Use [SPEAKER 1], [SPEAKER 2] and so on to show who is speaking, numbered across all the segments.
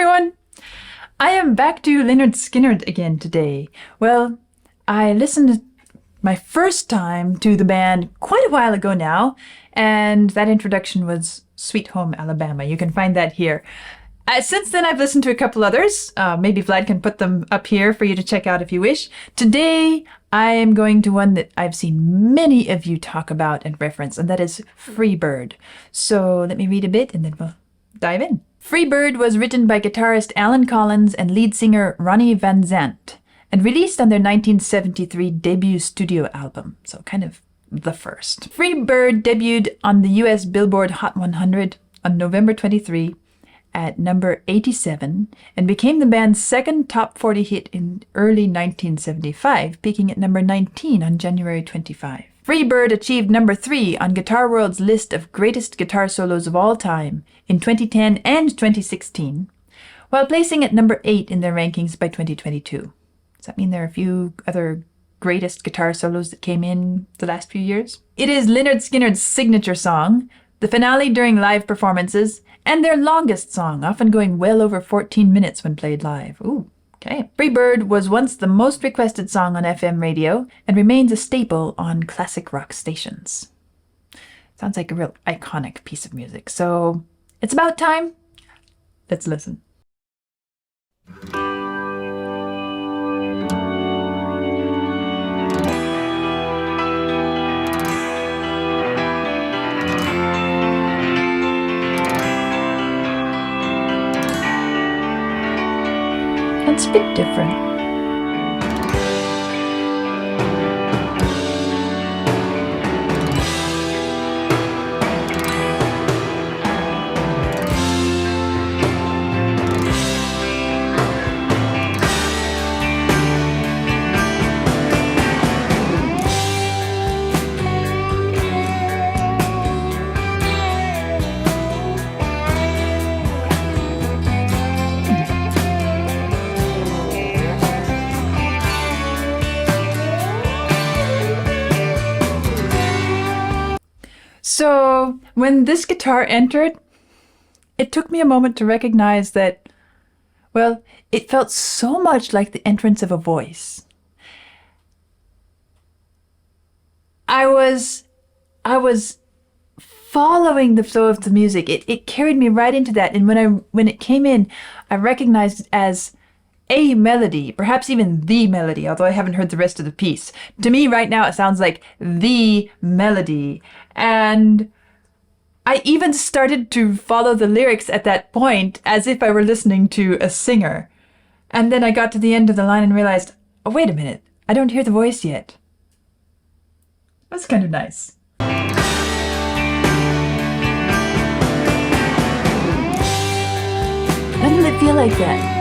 [SPEAKER 1] everyone! I am back to Lynyrd Skynyrd again today. Well, I listened my first time to the band quite a while ago now, and that introduction was Sweet Home Alabama. You can find that here. Since then, I've listened to a couple others. Maybe Vlad can put them up here for you to check out if you wish. Today, I am going to one that I've seen many of you talk about and reference, and that is Freebird. So let me read a bit and then we'll dive in. Freebird was written by guitarist Alan Collins and lead singer Ronnie Van Zant and released on their 1973 debut studio album, so kind of the first. Freebird debuted on the US Billboard Hot 100 on November 23 at number 87 and became the band's second top 40 hit in early 1975, peaking at number 19 on January 25. Freebird achieved number 3 on Guitar World's list of greatest guitar solos of all time in 2010 and 2016, while placing at number 8 in their rankings by 2022. Does that mean there are a few other greatest guitar solos that came in the last few years? It is Lynyrd Skynyrd's signature song, the finale during live performances, and their longest song, often going well over 14 minutes when played live. Ooh, okay. Freebird was once the most requested song on FM radio and remains a staple on classic rock stations. Sounds like a real iconic piece of music. So it's about time. Let's listen. It's a bit different. So when this guitar entered, it took me a moment to recognize that, well, it felt so much like the entrance of a voice. I was following the flow of the music. It carried me right into that. And when it came in, I recognized it as a melody, perhaps even the melody, although I haven't heard the rest of the piece. To me right now, it sounds like the melody. And I even started to follow the lyrics at that point as if I were listening to a singer. And then I got to the end of the line and realized, oh, wait a minute, I don't hear the voice yet. That's kind of nice. Doesn't it feel like that?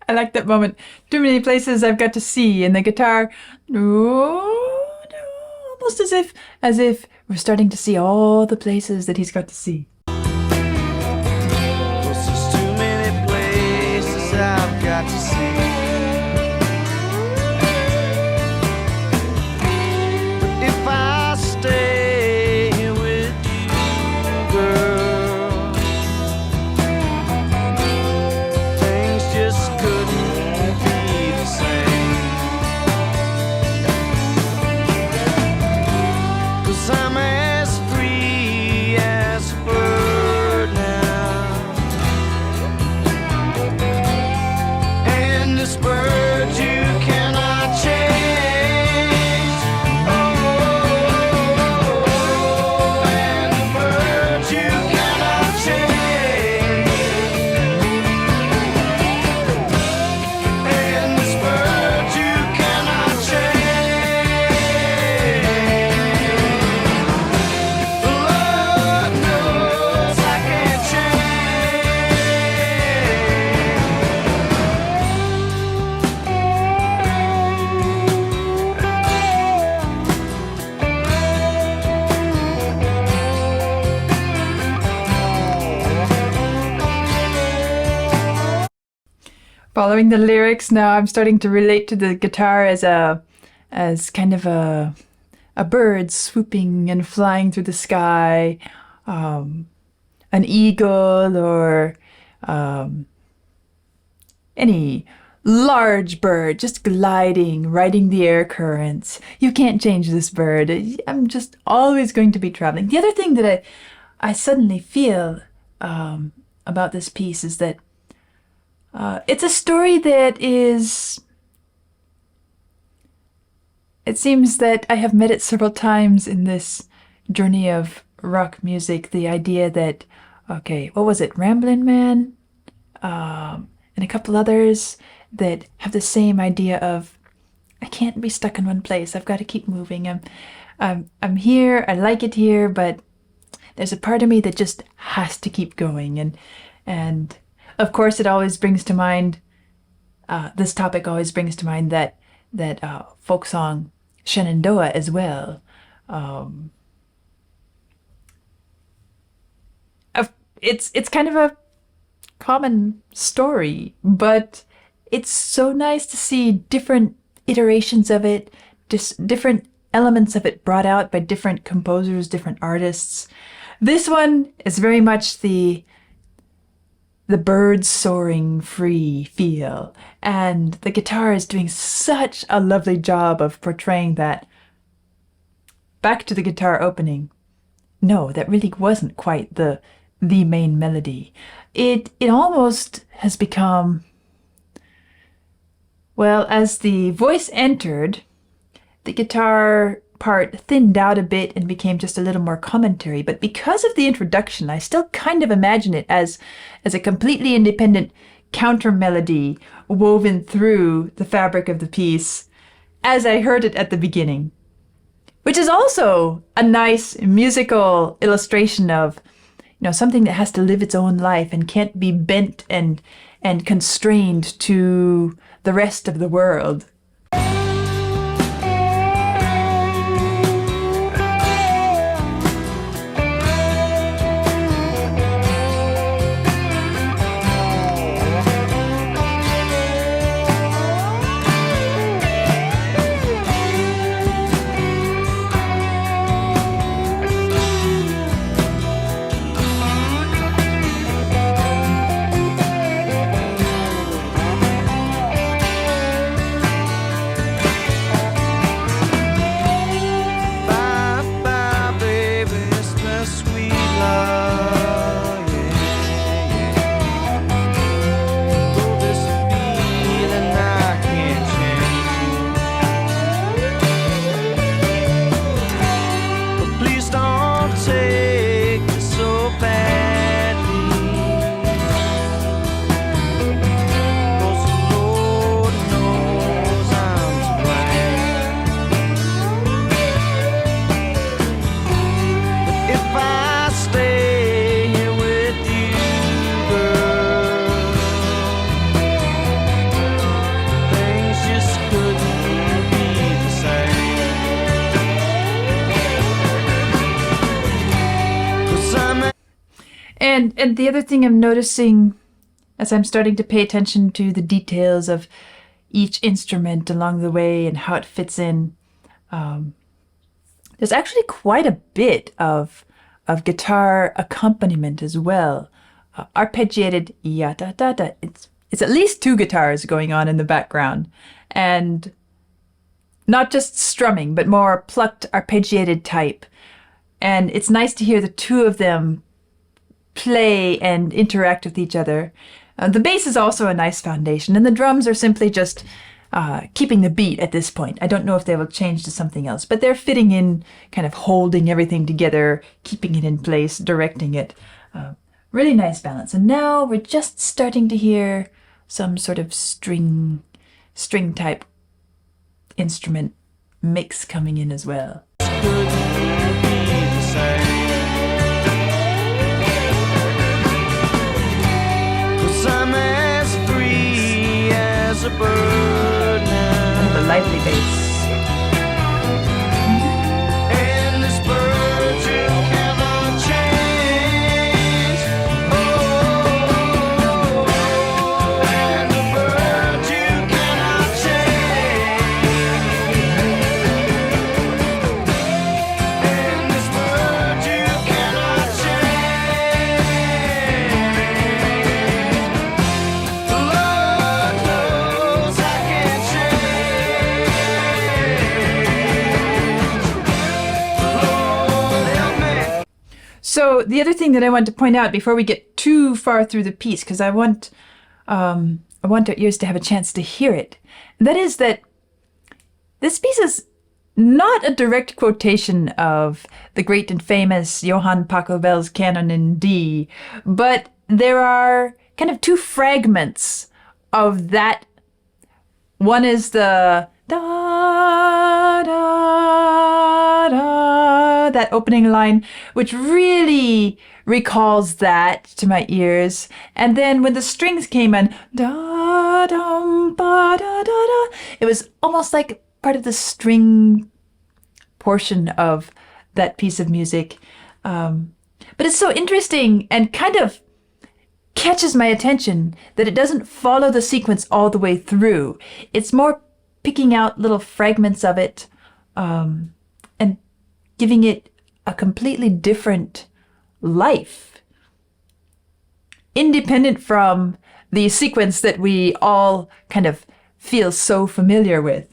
[SPEAKER 1] I like that moment. Too many places I've got to see, and the guitar, almost as if we're starting to see all the places that he's got to see.
[SPEAKER 2] There's too many places I've got to see. But if I stay with you, girl, things just couldn't be the same. 'Cause I'm as free
[SPEAKER 1] Following the lyrics now, I'm starting to relate to the guitar as kind of a bird swooping and flying through the sky, an eagle, or any large bird just gliding, riding the air currents. You can't change this bird. I'm just always going to be traveling. The other thing that I suddenly feel about this piece is that it's a story that is... It seems that I have met it several times in this journey of rock music. The idea that, okay, what was it? Ramblin' Man? And a couple others that have the same idea of, I can't be stuck in one place. I've got to keep moving. I'm here. I like it here, but there's a part of me that just has to keep going. And of course, it always brings to mind, this topic always brings to mind that folk song Shenandoah as well. It's kind of a common story, but it's so nice to see different iterations of it, different elements of it brought out by different composers, different artists. This one is very much the birds soaring free feel, and the guitar is doing such a lovely job of portraying that. Back to the guitar opening. No, that really wasn't quite the main melody. It almost has become, well, as the voice entered, the guitar part thinned out a bit and became just a little more commentary. But because of the introduction, I still kind of imagine it as a completely independent counter melody woven through the fabric of the piece as I heard it at the beginning, which is also a nice musical illustration of, something that has to live its own life and can't be bent and constrained to the rest of the world. And the other thing I'm noticing as I'm starting to pay attention to the details of each instrument along the way and how it fits in, there's actually quite a bit of guitar accompaniment as well. Arpeggiated ya-da-da-da. It's at least two guitars going on in the background. And not just strumming, but more plucked, arpeggiated type. And it's nice to hear the two of them play and interact with each other. The bass is also a nice foundation, and the drums are simply just keeping the beat at this point. I don't know if they will change to something else, but they're fitting in, kind of holding everything together, keeping it in place, directing it. Really nice balance. And now we're just starting to hear some sort of string type instrument mix coming in as well.
[SPEAKER 2] I'm as free as a bird now.
[SPEAKER 1] And the lively bass.
[SPEAKER 2] And this bird you cannot change. Oh, and the bird
[SPEAKER 1] So the other thing that I want to point out before we get too far through the piece, because I want our ears to have a chance to hear it, that is that this piece is not a direct quotation of the great and famous Johann Pachelbel's Canon in D, but there are kind of two fragments of that. One is the da da da, that opening line, which really recalls that to my ears. And then when the strings came in, da dum ba da da da, it was almost like part of the string portion of that piece of music. But it's so interesting and kind of catches my attention that it doesn't follow the sequence all the way through. It's more picking out little fragments of it and giving it a completely different life, independent from the sequence that we all kind of feel so familiar with.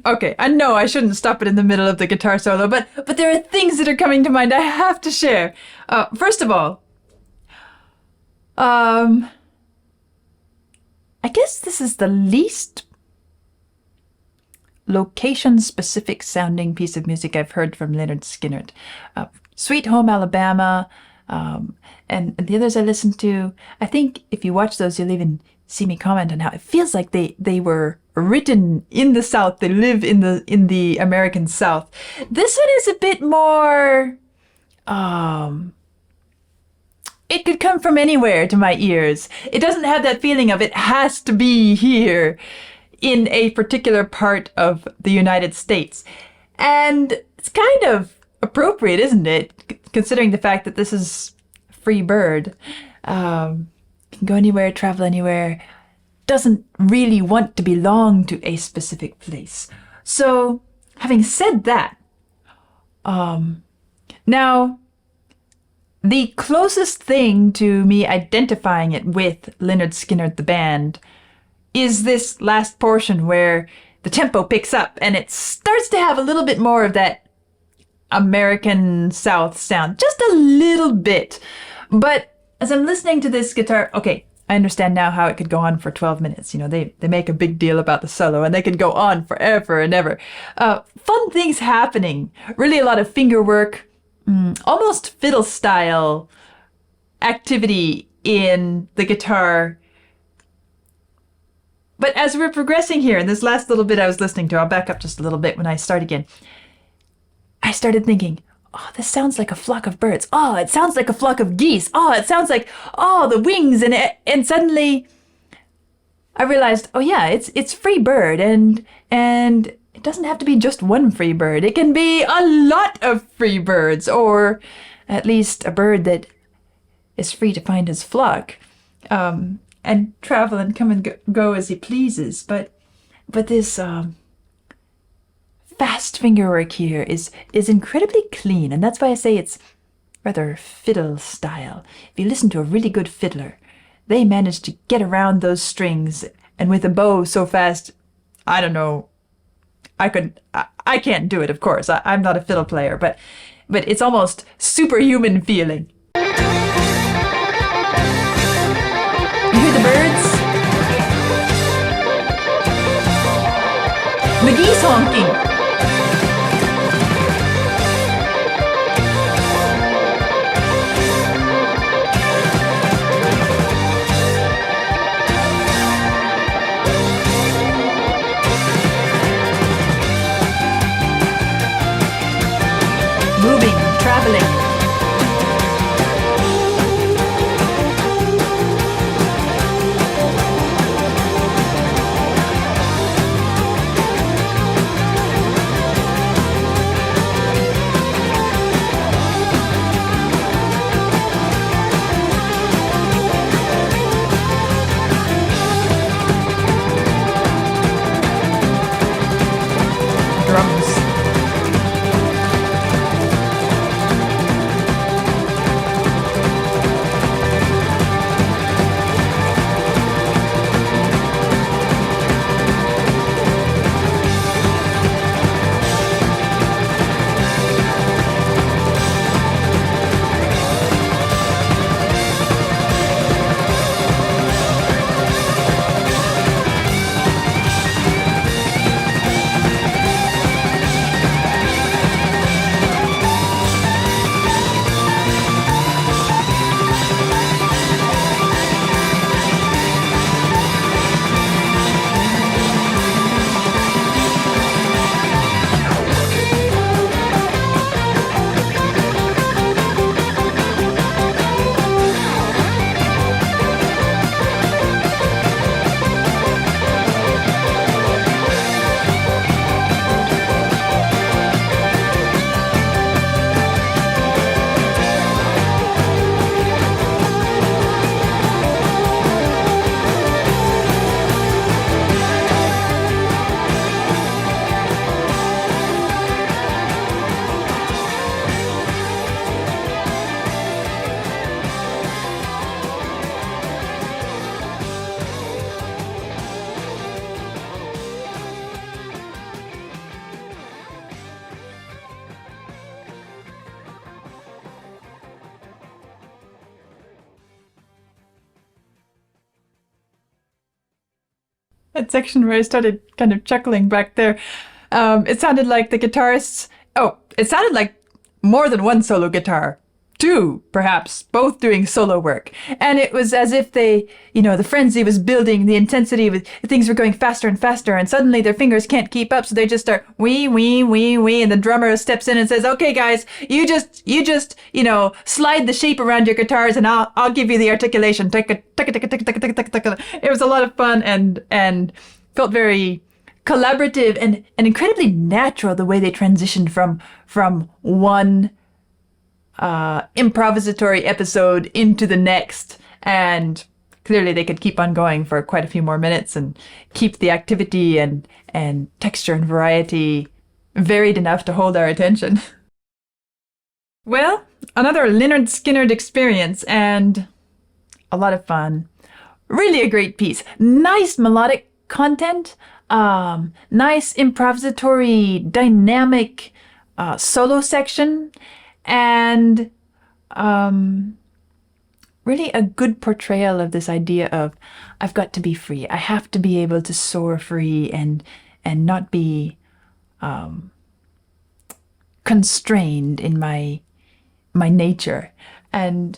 [SPEAKER 1] Okay, I know I shouldn't stop it in the middle of the guitar solo, but there are things that are coming to mind I have to share. First of all, I guess this is the least location-specific sounding piece of music I've heard from Lynyrd Skynyrd. Sweet Home Alabama, and the others I listened to. I think if you watch those, you'll even see me comment on how it feels like they were written in the South. They live in the American South. This one is a bit more, it could come from anywhere to my ears. It doesn't have that feeling of it has to be here in a particular part of the United States. And it's kind of appropriate, isn't it? Considering the fact that this is a free bird. Can go anywhere, travel anywhere, doesn't really want to belong to a specific place. So, having said that, now, the closest thing to me identifying it with Lynyrd Skynyrd the band is this last portion where the tempo picks up and it starts to have a little bit more of that American South sound, just a little bit. But as I'm listening to this guitar, okay, I understand now how it could go on for 12 minutes. You know, they make a big deal about the solo and they could go on forever and ever. Fun things happening, really a lot of finger work, almost fiddle style activity in the guitar. But as we're progressing here, in this last little bit I was listening to, I'll back up just a little bit when I start again. I started thinking, oh, this sounds like a flock of birds. Oh, it sounds like a flock of geese. Oh, it sounds like, oh, the wings. And suddenly I realized, oh yeah, it's free bird. And it doesn't have to be just one free bird. It can be a lot of free birds, or at least a bird that is free to find his flock, and travel and come and go as he pleases. But this, fast fingerwork here is incredibly clean, and that's why I say it's rather fiddle style. If you listen to a really good fiddler, they manage to get around those strings, and with a bow so fast, I don't know, I can't do it, of course. I'm not a fiddle player, but it's almost superhuman feeling. You hear the birds? The geese honking. Moving, traveling. Drums. That section where I started kind of chuckling back there, it sounded like the guitarists, it sounded like more than one solo guitar. Two, perhaps, both doing solo work. And it was as if they, the frenzy was building, the intensity, things were going faster and faster, and suddenly their fingers can't keep up, so they just start wee, wee, wee, wee, and the drummer steps in and says, okay, guys, you just, slide the shape around your guitars, and I'll give you the articulation. It was a lot of fun and felt very collaborative and incredibly natural, the way they transitioned from one improvisatory episode into the next, and clearly they could keep on going for quite a few more minutes and keep the activity and texture and variety varied enough to hold our attention. Well, another Lynyrd Skynyrd experience and a lot of fun. Really a great piece. Nice melodic content, nice improvisatory, dynamic solo section, and really a good portrayal of this idea of I've got to be free. I have to be able to soar free and not be constrained in my nature, and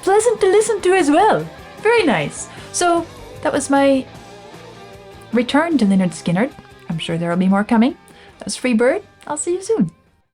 [SPEAKER 1] pleasant to listen to as well. Very nice. So that was my return to Lynyrd Skynyrd. I'm sure there will be more coming. That was Freebird. I'll see you soon.